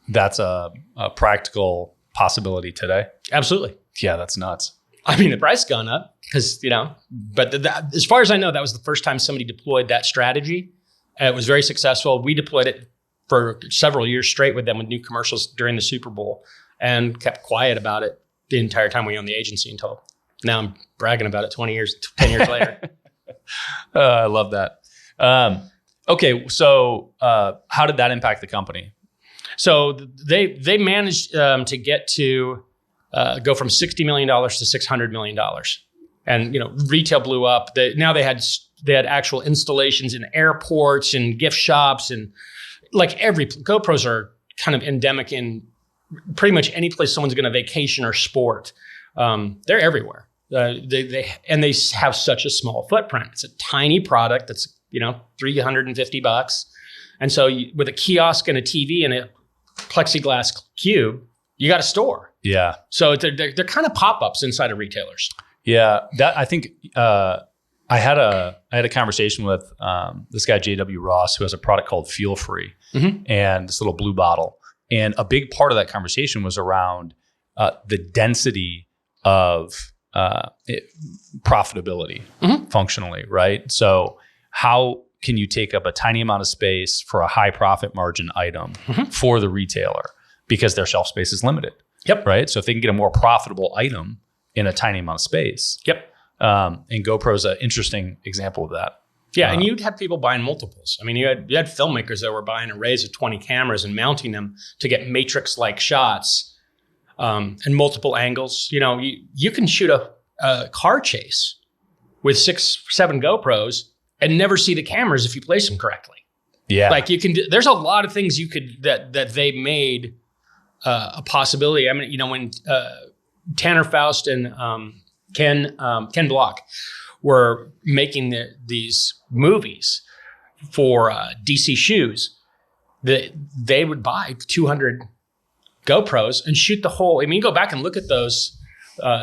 A: that's a practical possibility today?
B: Absolutely.
A: Yeah, that's nuts.
B: I mean, the price gone up because, but as far as I know, that was the first time somebody deployed that strategy. It was very successful. We deployed it for several years straight with them with new commercials during the Super Bowl and kept quiet about it the entire time we owned the agency until now I'm bragging about it 10 years later.
A: I love that. Okay, so how did that impact the company?
B: So they managed to get to go from $60 million to $600 million, and retail blew up. They had actual installations in airports and gift shops, and like GoPros are kind of endemic in pretty much any place someone's going to vacation or sport. They're everywhere. They have such a small footprint. It's a tiny product that's $350, and so with a kiosk and a TV and a plexiglass cube, you got a store.
A: Yeah.
B: So they're kind of pop-ups inside of retailers.
A: Yeah, that I think I had a conversation with this guy JW Ross, who has a product called Feel Free, and this little blue bottle, and a big part of that conversation was around the density of profitability functionally, right? So how can you take up a tiny amount of space for a high profit margin item for the retailer, because their shelf space is limited?
B: Yep.
A: Right. So if they can get a more profitable item in a tiny amount of space.
B: Yep.
A: And GoPro's an interesting example of that.
B: Yeah, and you'd have people buying multiples. I mean, you had filmmakers that were buying arrays of 20 cameras and mounting them to get matrix-like shots and multiple angles. You can shoot a car chase with 6-7 GoPros and never see the cameras if you place them correctly.
A: Yeah,
B: like you can. There's a lot of things you could that they made a possibility. I mean, when Tanner Faust and Ken Block were making these movies for DC Shoes, they would buy 200 GoPros and shoot the whole. I mean, you go back and look at those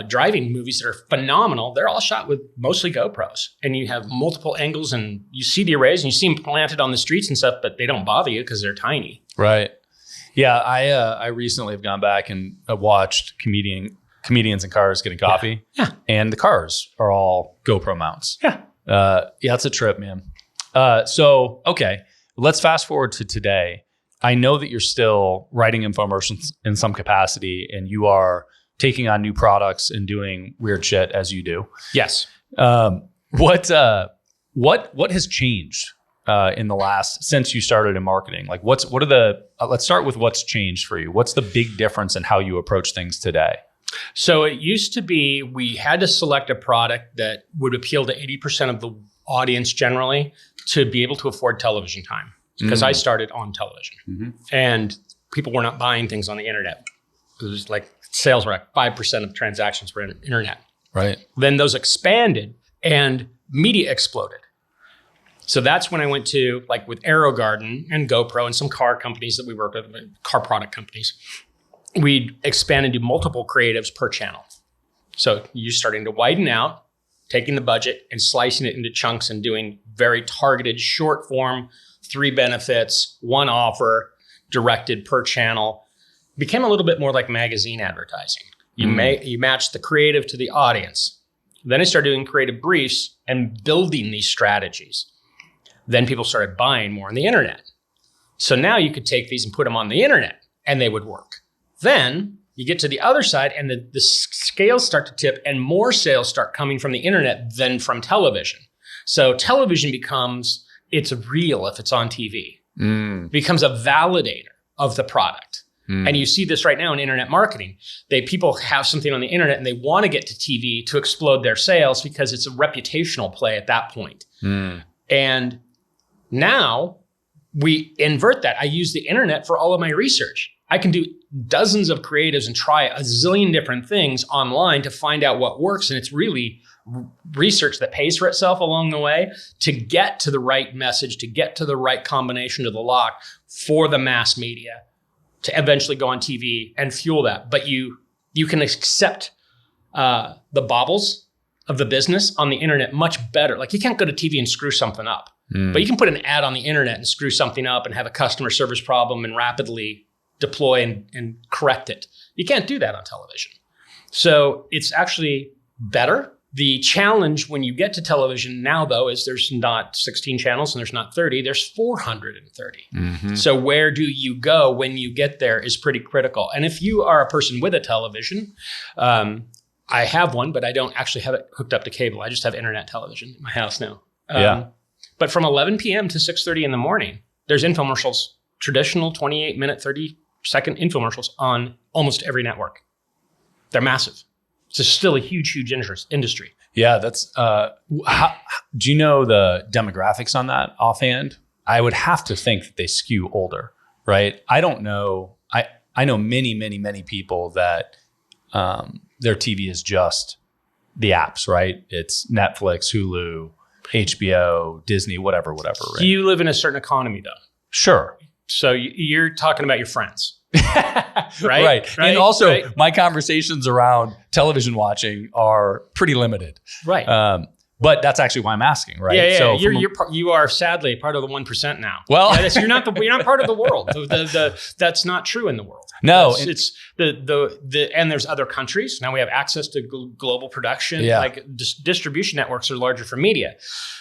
B: driving movies that are phenomenal. They're all shot with mostly GoPros, and you have multiple angles, and you see the arrays, and you see them planted on the streets and stuff, but they don't bother you because they're tiny.
A: Right. Yeah, I recently have gone back and watched comedians in cars getting coffee.
B: Yeah.
A: And the cars are all GoPro mounts.
B: Yeah.
A: It's a trip, man. So, okay, let's fast forward to today. I know that you're still writing infomercials in some capacity, and you are taking on new products and doing weird shit as you do.
B: Yes.
A: What has changed in the last, since you started in marketing? Like let's start with what's changed for you. What's the big difference in how you approach things today?
B: So it used to be we had to select a product that would appeal to 80% of the audience generally to be able to afford television time. Because I started on television and people were not buying things on the internet. It was like sales were like 5% of transactions were internet.
A: Right.
B: Then those expanded and media exploded. So that's when I went to, like with AeroGarden and GoPro and some car companies that we work with, car product companies, we expanded to multiple creatives per channel. So you're starting to widen out, taking the budget and slicing it into chunks and doing very targeted short form, 3 benefits, 1 offer, directed per channel. Became a little bit more like magazine advertising. You match the creative to the audience. Then I started doing creative briefs and building these strategies. Then people started buying more on the internet. So now you could take these and put them on the internet and they would work. Then you get to the other side and the scales start to tip and more sales start coming from the internet than from television. So television becomes, it's real if it's on TV. It becomes a validator of the product. And you see this right now in internet marketing. People have something on the internet and they want to get to TV to explode their sales because it's a reputational play at that point. And now we invert that. I use the internet for all of my research. I can do dozens of creatives and try a zillion different things online to find out what works. And it's really research that pays for itself along the way to get to the right message, to get to the right combination to the lock for the mass media to eventually go on TV and fuel that. But you can accept the baubles of the business on the internet much better. Like you can't go to TV and screw something up, but you can put an ad on the internet and screw something up and have a customer service problem and rapidly deploy and correct it. You can't do that on television. So it's actually better. The challenge when you get to television now, though, is there's not 16 channels and there's not 30, there's 430. So where do you go when you get there is pretty critical. And if you are a person with a television, I have one, but I don't actually have it hooked up to cable. I just have internet television in my house now. But from 11 p.m. to 6:30 in the morning, there's infomercials, traditional 28-minute, 30-second infomercials on almost every network. They're massive. It's still a huge industry.
A: Yeah, that's. Do you know the demographics on that offhand? I would have to think that they skew older, right? I don't know. I know many people that their TV is just the apps, right? It's Netflix, Hulu, HBO, Disney, whatever. Right?
B: You live in a certain economy, though.
A: Sure.
B: So you're talking about your friends. Right.
A: And also my conversations around television watching are pretty limited.
B: Right.
A: But that's actually why I'm asking, right?
B: Yeah. So you are sadly part of the 1% now.
A: Well,
B: you're not part of the world. That's not true in the world.
A: No,
B: it's and there's other countries. Now we have access to global production.
A: Yeah.
B: Like distribution networks are larger for media.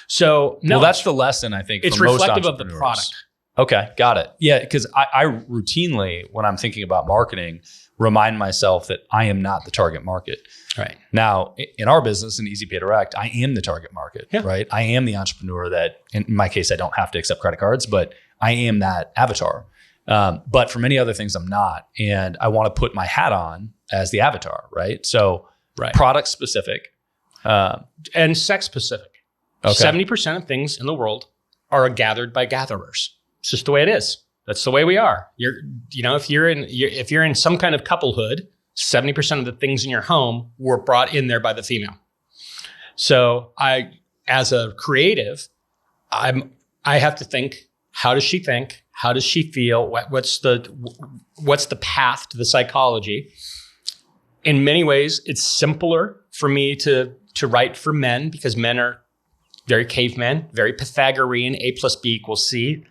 B: So no,
A: well, that's the lesson I think.
B: It's
A: for most
B: reflective of the product.
A: Okay, got it. Yeah, because I routinely, when I'm thinking about marketing, remind myself that I am not the target market.
B: Right.
A: Now, in our business, in Easy Pay Direct, I am the target market, right? I am the entrepreneur that, in my case, I don't have to accept credit cards, but I am that avatar. But for many other things, I'm not. And I want to put my hat on as the avatar, right? So product specific.
B: And sex specific. Okay. 70% of things in the world are gathered by gatherers. It's just the way it is. That's the way we are. If you're in some kind of couplehood, 70% of the things in your home were brought in there by the female. So as a creative, I have to think, how does she think? How does she feel? What's the path to the psychology? In many ways, it's simpler for me to write for men because men are very cavemen, very Pythagorean, A plus B equals C.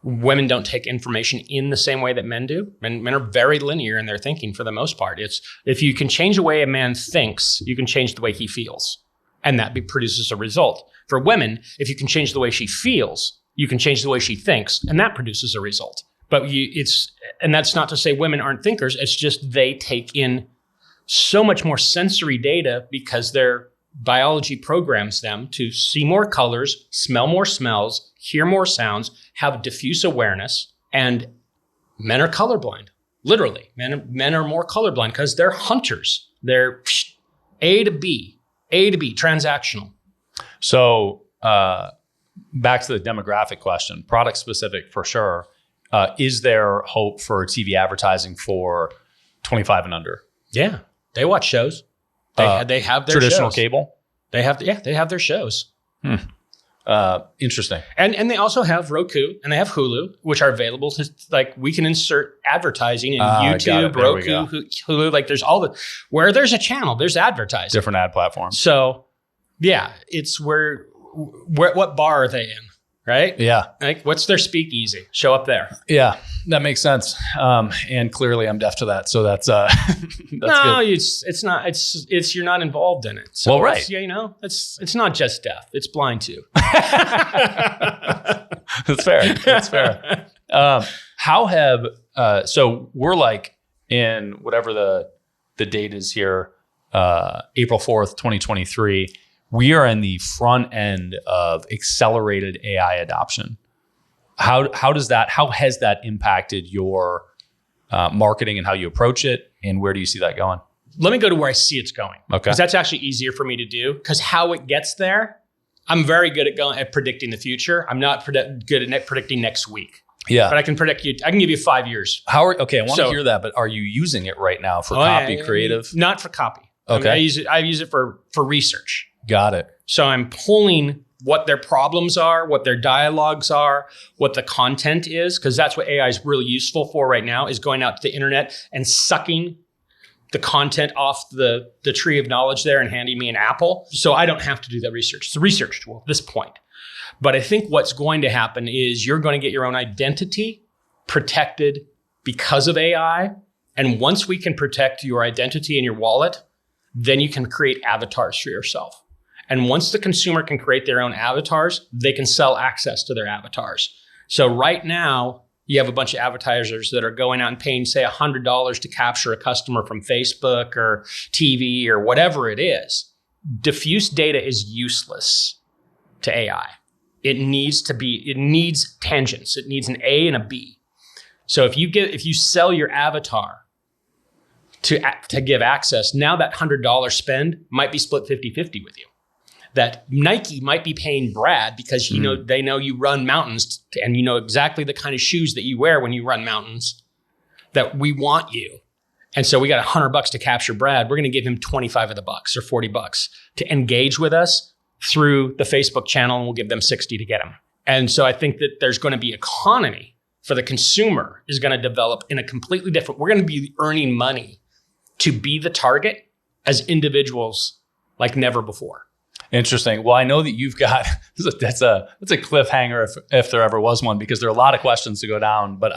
B: Women don't take information in the same way that men do. Men are very linear in their thinking for the most part. It's if you can change the way a man thinks, you can change the way he feels. And that produces a result. For women, if you can change the way she feels, you can change the way she thinks, and that produces a result. But and that's not to say women aren't thinkers. It's just they take in so much more sensory data because their biology programs them to see more colors, smell more smells, hear more sounds, have diffuse awareness, and men are colorblind. Literally, men are more colorblind because they're hunters. They're A to B, transactional.
A: So back to the demographic question, product specific for sure. Is there hope for TV advertising for 25 and under?
B: Yeah, they watch shows. They have their
A: traditional
B: shows.
A: Cable.
B: They have their shows.
A: Interesting.
B: And they also have Roku and they have Hulu, which are available to, like, we can insert advertising in YouTube, Roku, Hulu. Like, there's where there's a channel, there's advertising.
A: Different ad platforms.
B: So, yeah, it's what bar are they in? Right?
A: Yeah.
B: Like, what's their speakeasy? Show up there.
A: Yeah, that makes sense. And clearly I'm deaf to that. So that's no,
B: good. It's not, it's, you're not involved in it. So
A: well, right.
B: It's not just deaf. It's blind too.
A: That's fair. That's fair. How have, so we're like in whatever the date is here, April 4th, 2023. We are in the front end of accelerated AI adoption. How has that impacted your marketing and how you approach it, and where do you see that going?
B: Let me go to where I see it's going.
A: Okay.
B: Because that's actually easier for me to do, because how it gets there, I'm very good at predicting the future. I'm not good at predicting next week.
A: Yeah.
B: But I can give you 5 years.
A: I want to hear that, but are you using it right now for copy, creative?
B: Not for copy.
A: Okay.
B: I use it for research.
A: Got it.
B: So I'm pulling what their problems are, what their dialogues are, what the content is, because that's what AI is really useful for right now, is going out to the internet and sucking the content off the tree of knowledge there and handing me an apple. So I don't have to do that research. It's a research tool at this point. But I think what's going to happen is you're going to get your own identity protected because of AI. And once we can protect your identity and your wallet, then you can create avatars for yourself. And once the consumer can create their own avatars, they can sell access to their avatars. So right now, you have a bunch of advertisers that are going out and paying, say, $100 to capture a customer from Facebook or TV or whatever it is. Diffuse data is useless to AI. It needs tangents. It needs an A and a B. So if you sell your avatar to give access, now that $100 spend might be split 50-50 with you. That Nike might be paying Brad because they know you run mountains and you know exactly the kind of shoes that you wear when you run mountains, that we want you. And so we got $100 to capture Brad. We're going to give him 25 of the bucks or $40 to engage with us through the Facebook channel, and we'll give them 60 to get him. And so I think that there's going to be economy for the consumer is going to develop in a completely different, we're going to be earning money to be the target as individuals like never before.
A: Interesting. Well, I know that you've got, that's a cliffhanger if there ever was one, because there are a lot of questions to go down, but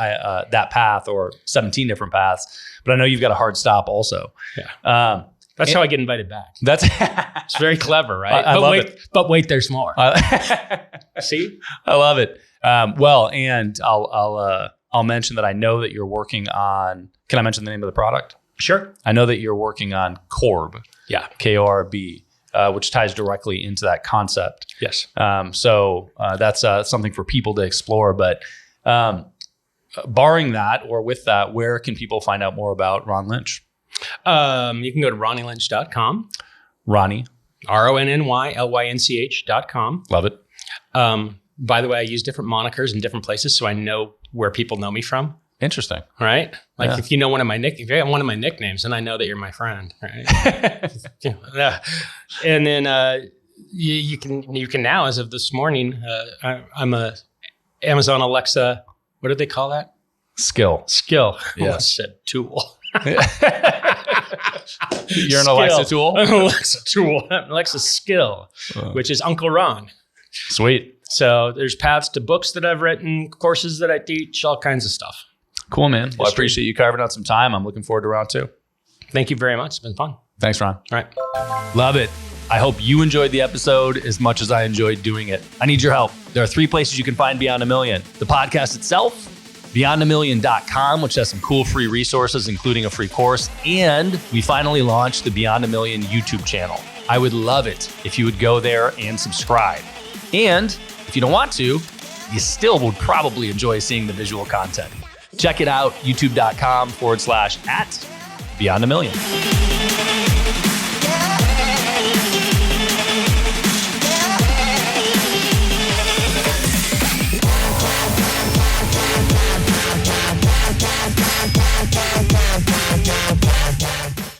A: that path, or 17 different paths, but I know you've got a hard stop also.
B: Yeah. That's how I get invited back. It's very clever, right?
A: I love it.
B: But wait, there's more. See?
A: I love it. Well, and I'll mention that I know that you're working on, can I mention the name of the product?
B: Sure.
A: I know that you're working on Korb.
B: Yeah.
A: KORB. Which ties directly into that concept.
B: Yes.
A: So that's something for people to explore. But barring that, or with that, where can people find out more about Ron Lynch?
B: You can go to RonnieLynch.com.
A: Ronnie.
B: RonnyLynch.com.
A: Love it.
B: By the way, I use different monikers in different places, so I know where people know me from.
A: Interesting.
B: Right? Like if you know one of my nicknames, then I know that you're my friend. Right? Yeah. And then you can now, as of this morning, I'm a Amazon Alexa. What do they call that?
A: Skill.
B: Yeah. I said tool.
A: You're an Alexa tool?
B: An Alexa tool. Alexa skill, which is Uncle Ron.
A: Sweet.
B: So there's paths to books that I've written, courses that I teach, all kinds of stuff.
A: Cool, man. Well, I appreciate you carving out some time. I'm looking forward to round 2.
B: Thank you very much. It's been fun.
A: Thanks, Ron.
B: All right.
A: Love it. I hope you enjoyed the episode as much as I enjoyed doing it. I need your help. There are 3 places you can find Beyond a Million. The podcast itself, beyondamillion.com, which has some cool free resources, including a free course. And we finally launched the Beyond a Million YouTube channel. I would love it if you would go there and subscribe. And if you don't want to, you still would probably enjoy seeing the visual content. Check it out, youtube.com/@Beyond a Million.